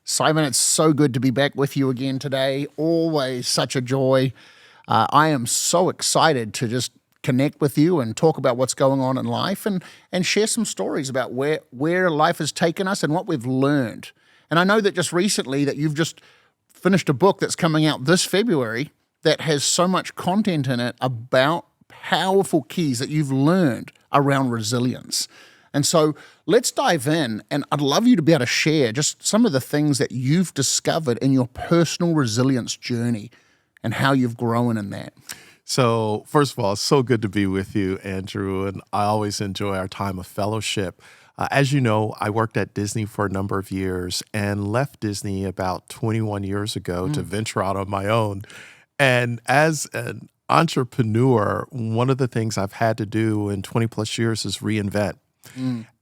Simon, it's so good to be back with you again today. Always such a joy. I am so excited to just connect with you and talk about what's going on in life and share some stories about where life has taken us and what we've learned. And I know that just recently that you've just finished a book that's coming out this February that has so much content in it about powerful keys that you've learned around resilience. And so let's dive in, and I'd love you to be able to share just some of the things that you've discovered in your personal resilience journey and how you've grown in that. So first of all, it's so good to be with you, Andrew, and I always enjoy our time of fellowship. As you know, I worked at Disney for a number of years and left Disney about 21 years ago to venture out on my own. And as an entrepreneur, one of the things I've had to do in 20 plus years is reinvent.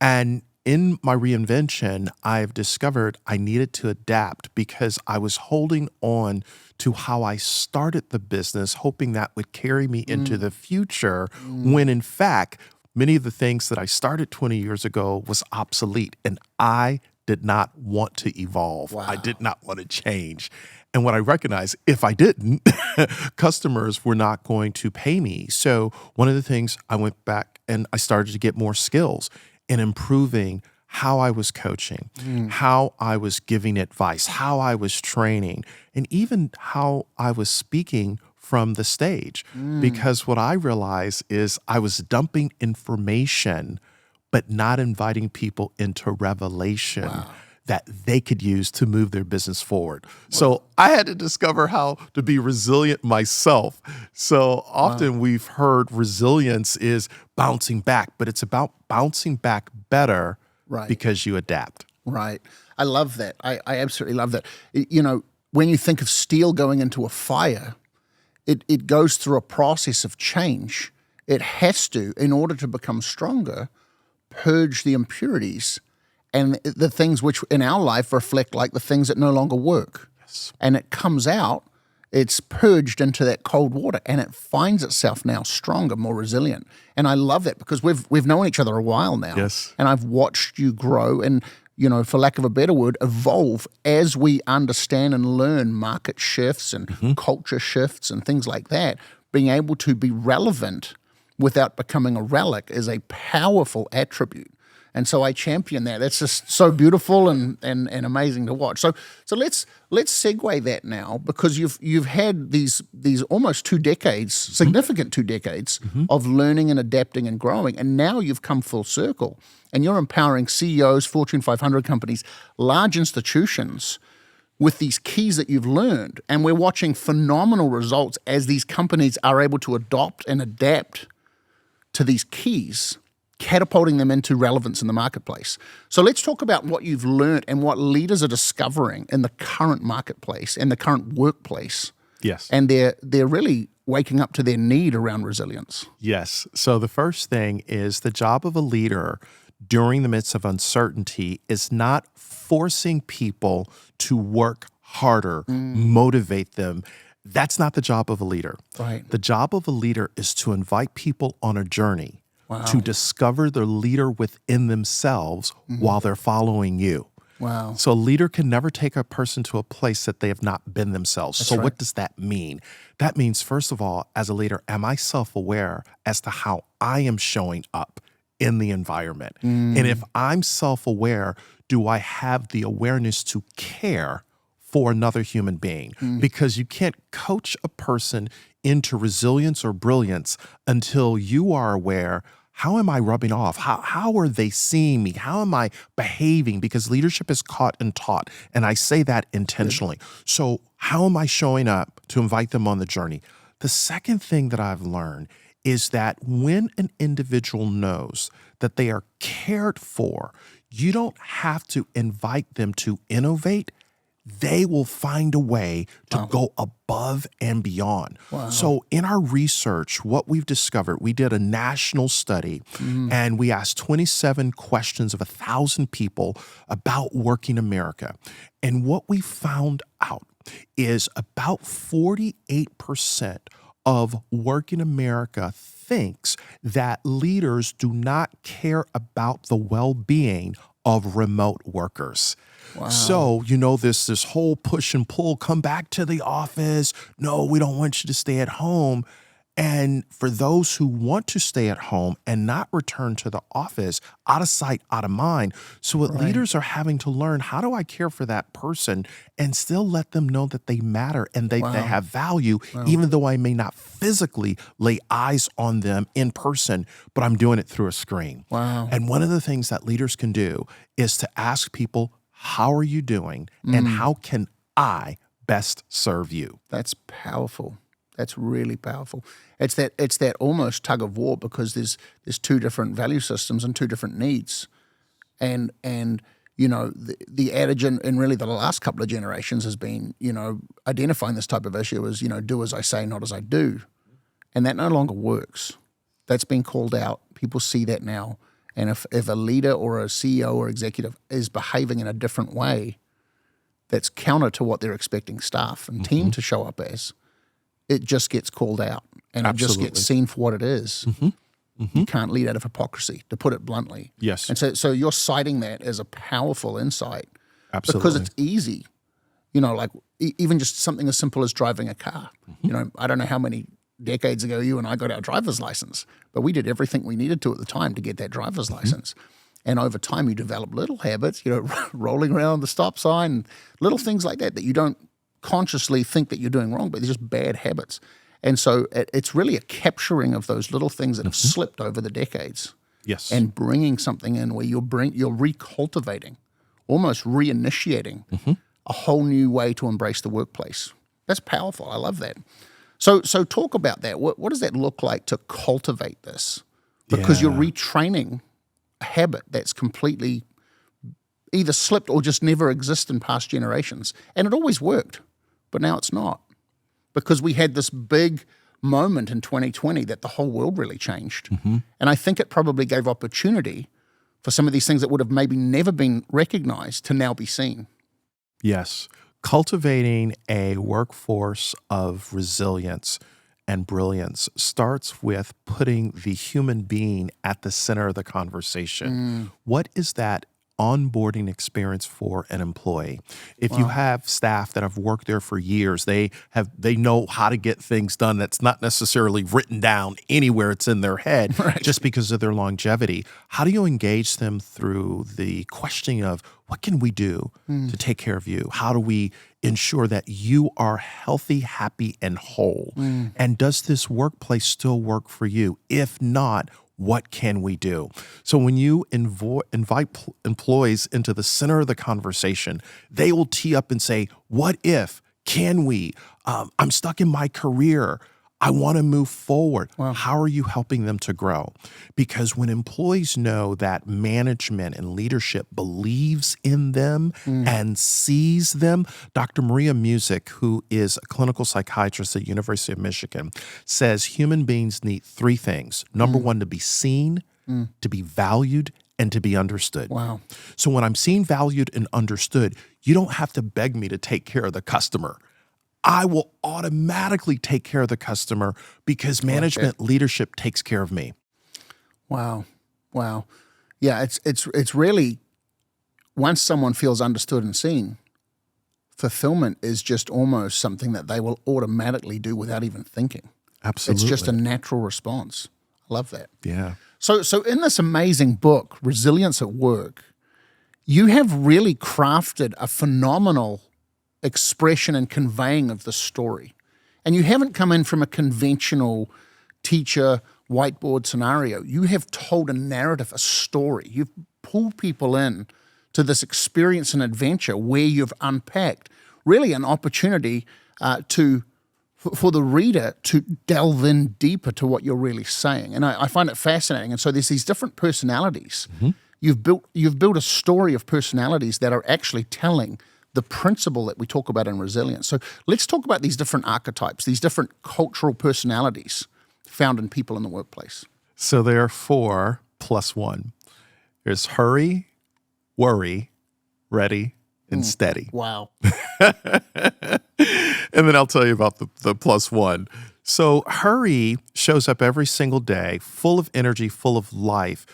And in my reinvention, I've discovered I needed to adapt because I was holding on to how I started the business, hoping that would carry me into the future, when in fact, many of the things that I started 20 years ago was obsolete, and I did not want to evolve. Wow. I did not want to change. And what I recognized, if I didn't, customers were not going to pay me. So one of the things, I went back and I started to get more skills in improving how I was coaching, how I was giving advice, how I was training, and even how I was speaking from the stage. Because what I realized is I was dumping information, but not inviting people into revelation that they could use to move their business forward. So I had to discover how to be resilient myself. So often we've heard resilience is bouncing back, but it's about bouncing back better because you adapt. Right. I love that. I absolutely love that. You know, when you think of steel going into a fire, it goes through a process of change. It has to, in order to become stronger, purge the impurities and the things which in our life reflect like the things that no longer work. Yes. And it comes out, it's purged into that cold water, and it finds itself now stronger, more resilient. And I love that because we've known each other a while now. Yes. And I've watched you grow and, you know, for lack of a better word, evolve as we understand and learn market shifts and culture shifts and things like that. Being able to be relevant without becoming a relic is a powerful attribute. And so I champion that. That's just so beautiful and amazing to watch. So let's segue that now, because you've had these almost 2 decades, significant 2 decades of learning and adapting and growing, and now you've come full circle, and you're empowering CEOs, Fortune 500 companies, large institutions with these keys that you've learned, and we're watching phenomenal results as these companies are able to adopt and adapt to these keys, catapulting them into relevance in the marketplace. So let's talk about what you've learned and what leaders are discovering in the current marketplace and the current workplace. Yes. And they're really waking up to their need around resilience. Yes. So the first thing is the job of a leader during the midst of uncertainty is not forcing people to work harder, motivate them. That's not the job of a leader. Right. The job of a leader is to invite people on a journey to discover the leader within themselves while they're following you. Wow. So a leader can never take a person to a place that they have not been themselves. That's so right. What does that mean? That means, first of all, as a leader, am I self-aware as to how I am showing up in the environment? And if I'm self-aware, do I have the awareness to care for another human being? Because you can't coach a person into resilience or brilliance until you are aware, how am I rubbing off? How are they seeing me? How am I behaving? Because leadership is caught and taught, and I say that intentionally. So how am I showing up to invite them on the journey? The second thing that I've learned is that when an individual knows that they are cared for, you don't have to invite them to innovate. They will find a way to go above and beyond. So in our research, what we've discovered, we did a national study and we asked 27 questions of 1,000 people about working America. And what we found out is about 48% of working America thinks that leaders do not care about the well-being of remote workers. Wow. So, this whole push and pull, come back to the office. No, we don't want you to stay at home. And for those who want to stay at home and not return to the office, out of sight, out of mind. So what leaders are having to learn, how do I care for that person and still let them know that they matter and they have value, even though I may not physically lay eyes on them in person, but I'm doing it through a screen. Wow. And one of the things that leaders can do is to ask people, how are you doing? And how can I best serve you? That's powerful. That's really powerful. It's that almost tug of war, because there's two different value systems and two different needs, and the adage in really the last couple of generations has been identifying this type of issue as do as I say, not as I do, and that no longer works. That's been called out. People see that now, and if a leader or a CEO or executive is behaving in a different way, that's counter to what they're expecting staff and team to show up as, it just gets called out, and it just gets seen for what it is. You can't lead out of hypocrisy, to put it bluntly. Yes. And so you're citing that as a powerful insight. Absolutely. Because it's easy. Like even just something as simple as driving a car. I don't know how many decades ago you and I got our driver's license, but we did everything we needed to at the time to get that driver's license. And over time you develop little habits, rolling around the stop sign, little things like that you don't consciously think that you're doing wrong, but they're just bad habits. And so it's really a capturing of those little things that have slipped over the decades. Yes. And bringing something in where you're recultivating, almost reinitiating a whole new way to embrace the workplace. That's powerful. I love that. So talk about that. What does that look like to cultivate this? Because you're retraining a habit that's completely either slipped or just never existed in past generations. And it always worked, but now it's not. Because we had this big moment in 2020 that the whole world really changed. And I think it probably gave opportunity for some of these things that would have maybe never been recognized to now be seen. Yes. Cultivating a workforce of resilience and brilliance starts with putting the human being at the center of the conversation. What is that onboarding experience for an employee? If you have staff that have worked there for years, they know how to get things done that's not necessarily written down anywhere, it's in their head, just because of their longevity. How do you engage them through the questioning of what can we do to take care of you? How do we ensure that you are healthy, happy, and whole? And does this workplace still work for you? If not, what can we do? So when you invite employees into the center of the conversation, they will tee up and say, what if? Can we? I'm stuck in my career. I want to move forward. How are you helping them to grow? Because when employees know that management and leadership believes in them and sees them, Dr. Maria Music, who is a clinical psychiatrist at University of Michigan, says human beings need three things. Number one, to be seen, to be valued, and to be understood. Wow. So when I'm seen, valued, and understood, you don't have to beg me to take care of the customer. I will automatically take care of the customer because management leadership takes care of me. Wow. Yeah, it's really, once someone feels understood and seen, fulfillment is just almost something that they will automatically do without even thinking. Absolutely. It's just a natural response. I love that. Yeah. So in this amazing book, Resilience at Work, you have really crafted a phenomenal expression and conveying of the story. And you haven't come in from a conventional teacher whiteboard scenario. You have told a narrative, a story. You've pulled people in to this experience and adventure where you've unpacked really an opportunity for the reader to delve in deeper to what you're really saying. And I find it fascinating. And so there's these different personalities. You've built a story of personalities that are actually telling the principle that we talk about in resilience. So let's talk about these different archetypes, these different cultural personalities found in people in the workplace. So there are 4 plus 1. There's hurry, worry, ready, and steady. Wow. And then I'll tell you about the plus 1. So hurry shows up every single day, full of energy, full of life,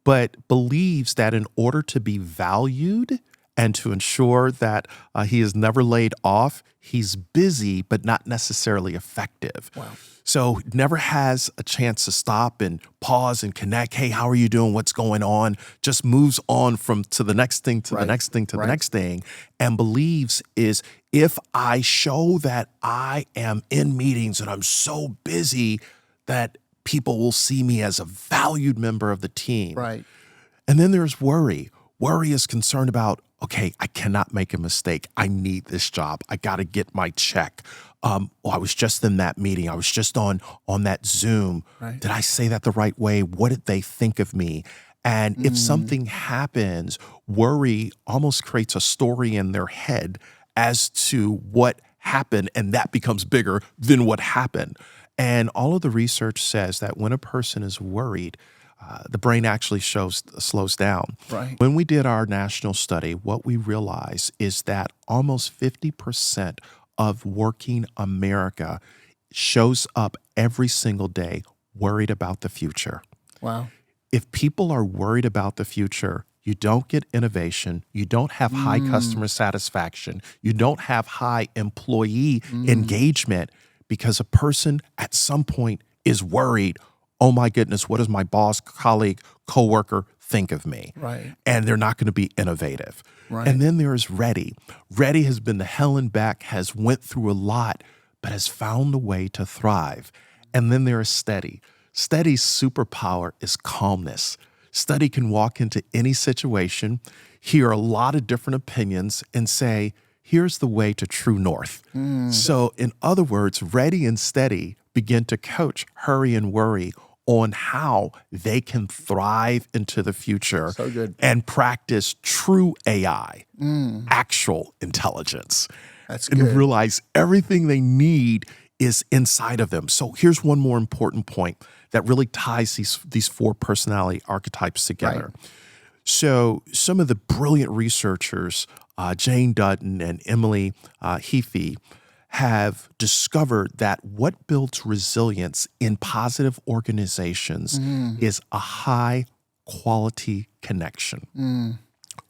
but believes that in order to be valued and to ensure that he is never laid off, he's busy but not necessarily effective. Wow. So never has a chance to stop and pause and connect. Hey, how are you doing? What's going on? Just moves on to the next thing, to the next thing, to the next thing, and believes is if I show that I am in meetings and I'm so busy that people will see me as a valued member of the team. Right. And then there's worry. Worry is concerned about, okay, I cannot make a mistake. I need this job. I got to get my check. I was just in that meeting. I was just on that Zoom. Right. Did I say that the right way? What did they think of me? And if something happens, worry almost creates a story in their head as to what happened, and that becomes bigger than what happened. And all of the research says that when a person is worried, the brain actually slows down. Right. When we did our national study, what we realized is that almost 50% of working America shows up every single day worried about the future. Wow. If people are worried about the future, you don't get innovation, you don't have high customer satisfaction, you don't have high employee engagement, because a person at some point is worried, oh my goodness, what does my boss, colleague, coworker think of me? Right. And they're not going to be innovative. Right. And then there's ready. Ready has been the hell and back, has went through a lot, but has found a way to thrive. And then there is steady. Steady's superpower is calmness. Steady can walk into any situation, hear a lot of different opinions, and say, here's the way to true north. So in other words, ready and steady begin to coach hurry and worry on how they can thrive into the future So good. and practice true AI, actual intelligence. That's and good. realize everything they need is inside of them. So here's one more important point that really ties these four personality archetypes together. Right. So some of the brilliant researchers, Jane Dutton and Emily Heafy, have discovered that what builds resilience in positive organizations is a high quality connection.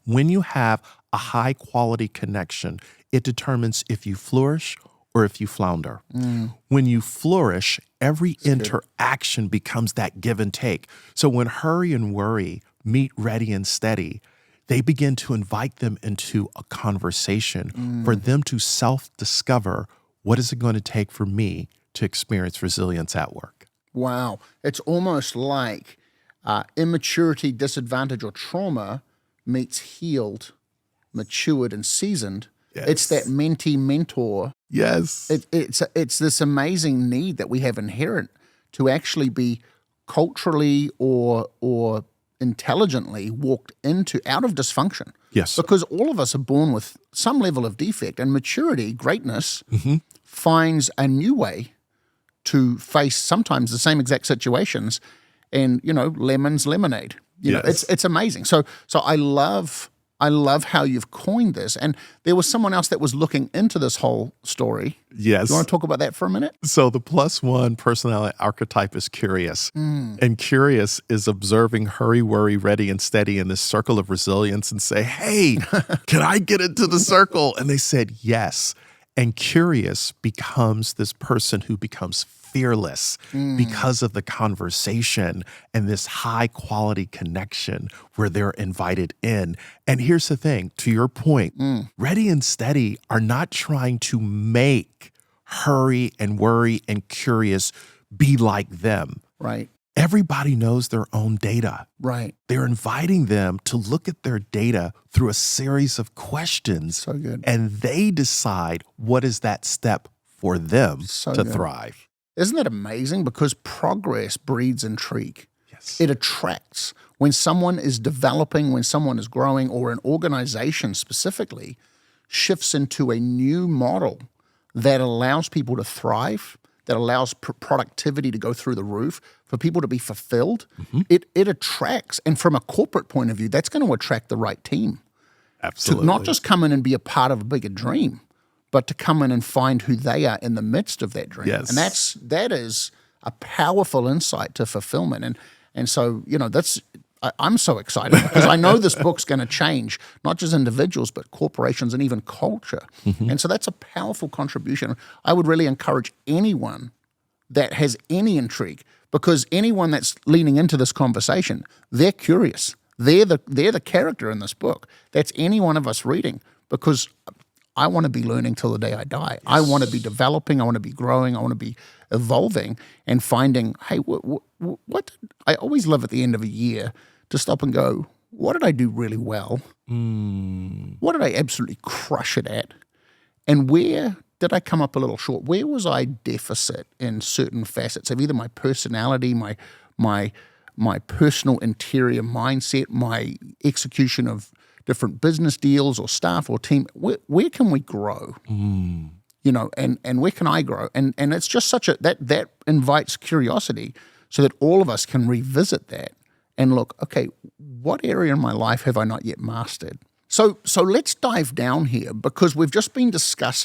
When you have a high quality connection, it determines if you flourish or if you flounder. When you flourish, every interaction becomes that give and take. So when hurry and worry meet ready and steady, they begin to invite them into a conversation for them to self-discover, what is it going to take for me to experience resilience at work? Wow. It's almost like immaturity, disadvantage, or trauma meets healed, matured, and seasoned. Yes. It's that mentee-mentor. Yes. It's this amazing need that we have inherent to actually be culturally or intelligently walked out of dysfunction. Yes. Because all of us are born with some level of defect, and maturity, greatness, finds a new way to face sometimes the same exact situations, and lemons lemonade. It's amazing. So I love how you've coined this. And there was someone else that was looking into this whole story. Yes. You want to talk about that for a minute? So the +1 personality archetype is curious. And curious is observing hurry, worry, ready, and steady in this circle of resilience and say, hey, can I get into the circle? And they said yes. And curious becomes this person who becomes fearless because of the conversation and this high quality connection where they're invited in. And here's the thing, to your point, ready and steady are not trying to make hurry and worry and curious be like them. Right. Everybody knows their own data. Right. They're inviting them to look at their data through a series of questions. So good. And they decide what is that step for them So to good. thrive. Isn't that amazing? Because progress breeds intrigue. Yes. It attracts. When someone is developing, when someone is growing, or an organization specifically shifts into a new model that allows people to thrive, that allows productivity to go through the roof, for people to be fulfilled, it attracts. And from a corporate point of view, that's going to attract the right team. Absolutely. To not just come in and be a part of a bigger dream, but to come in and find who they are in the midst of that dream. Yes. And that is a powerful insight to fulfillment. And so, I'm so excited because I know this book's going to change not just individuals, but corporations and even culture. And so that's a powerful contribution. I would really encourage anyone that has any intrigue, because anyone that's leaning into this conversation, they're curious. They're the character in this book. That's any one of us reading, because I want to be learning till the day I die. Yes. I want to be developing. I want to be growing. I want to be evolving and finding, hey, what I always love at the end of a year to stop and go, what did I do really well? What did I absolutely crush it at? And where did I come up a little short? Where was I deficit in certain facets of either my personality, my personal interior mindset, my execution of different business deals or staff or team? Where can we grow? You know, and where can I grow? And it's just such that invites curiosity, so that all of us can revisit that and look, okay, what area in my life have I not yet mastered? So let's dive down here, because we've just been discussing